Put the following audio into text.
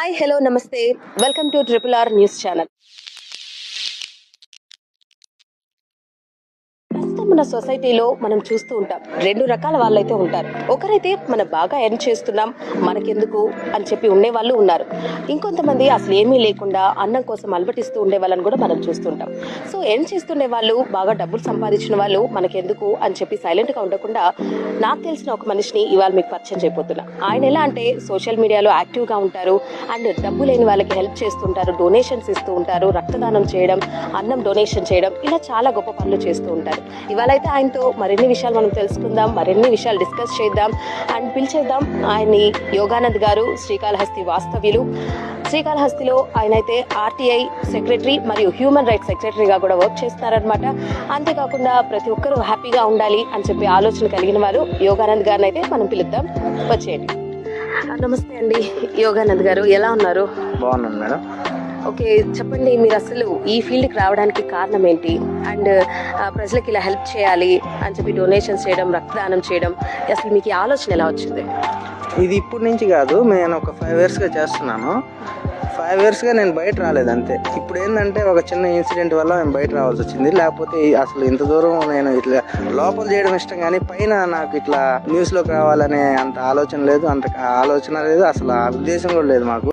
Hi hello నమస్తే welcome to RRR news channel. ప్రస్తుతం మన సొసైటీలో మనం చూస్తూ ఉంటాం, రెండు రకాల వాళ్ళైతే ఉంటారు. ఒకరైతే మనం బాగా ఎర్న్ చేస్తున్నాం మనకెందుకు అని చెప్పి ఉండేవాళ్ళు ఉన్నారు. ఇంకొంతమంది అసలు ఏమీ లేకుండా అన్నం కోసం అలవటిస్తూ ఉండే వాళ్ళని కూడా మనం చూస్తుంటాం. సో ఎర్న్ చేస్తుండే వాళ్ళు, బాగా డబ్బులు సంపాదించిన వాళ్ళు మనకెందుకు అని చెప్పి సైలెంట్గా ఉండకుండా నాకు తెలిసిన ఒక మనిషిని ఇవాళ మీకు పరిచయం చేయబోతున్నా. ఆయన ఎలా అంటే సోషల్ మీడియాలో యాక్టివ్గా ఉంటారు అండ్ డబ్బు లేని వాళ్ళకి హెల్ప్ చేస్తుంటారు, డొనేషన్స్ ఇస్తూ ఉంటారు, రక్తదానం చేయడం, అన్నం డొనేషన్ చేయడం, ఇలా చాలా గొప్ప పనులు చేస్తూ ఉంటారు. ఇవాళ అయితే ఆయనతో మరిన్ని విషయాలు మనం తెలుసుకుందాం, మరిన్ని విషయాలు డిస్కస్ చేద్దాం అండ్ పిలిచేద్దాం ఆయన్ని. యోగానంద్ గారు శ్రీకాళహస్తి వాస్తవ్యులు. శ్రీకాళహస్తిలో ఆయన అయితే RTI సెక్రటరీ మరియు హ్యూమన్ రైట్స్ సెక్రటరీగా కూడా వర్క్ చేస్తున్నారనమాట. అంతేకాకుండా ప్రతి ఒక్కరూ హ్యాపీగా ఉండాలి అని చెప్పి ఆలోచన కలిగిన వారు యోగానంద్ గారిని అయితే మనం పిలుద్దాం. వచ్చేయండి. నమస్తే అండి యోగానంద్ గారు, ఎలా ఉన్నారు? బాగున్నాను మేడం. ఓకే, చెప్పండి, మీరు అసలు ఈ ఫీల్డ్కి రావడానికి కారణం ఏంటి? అండ్ ప్రజలకు ఇలా హెల్ప్ చేయాలి అని చెప్పి డొనేషన్స్ చేయడం, రక్తదానం చేయడం, అసలు మీకు ఈ ఆలోచన ఎలా వచ్చింది? ఇది ఇప్పటి నుంచి కాదు, నేను ఒక 5 yearsగా చేస్తున్నాను. 5 yearsగా నేను బయట రాలేదు అంతే. ఇప్పుడు ఏంటంటే ఒక చిన్న ఇన్సిడెంట్ వల్ల నేను బయట రావాల్సి వచ్చింది. లేకపోతే అసలు ఇంత దూరం నేను ఇట్లా లోపల చేయడం ఇష్టం, కానీ పైన నాకు ఇట్లా న్యూస్లోకి రావాలనే అంత ఆలోచన లేదు, అంత ఆలోచన లేదు, అసలు ఆ ఉద్దేశం కూడా లేదు మాకు.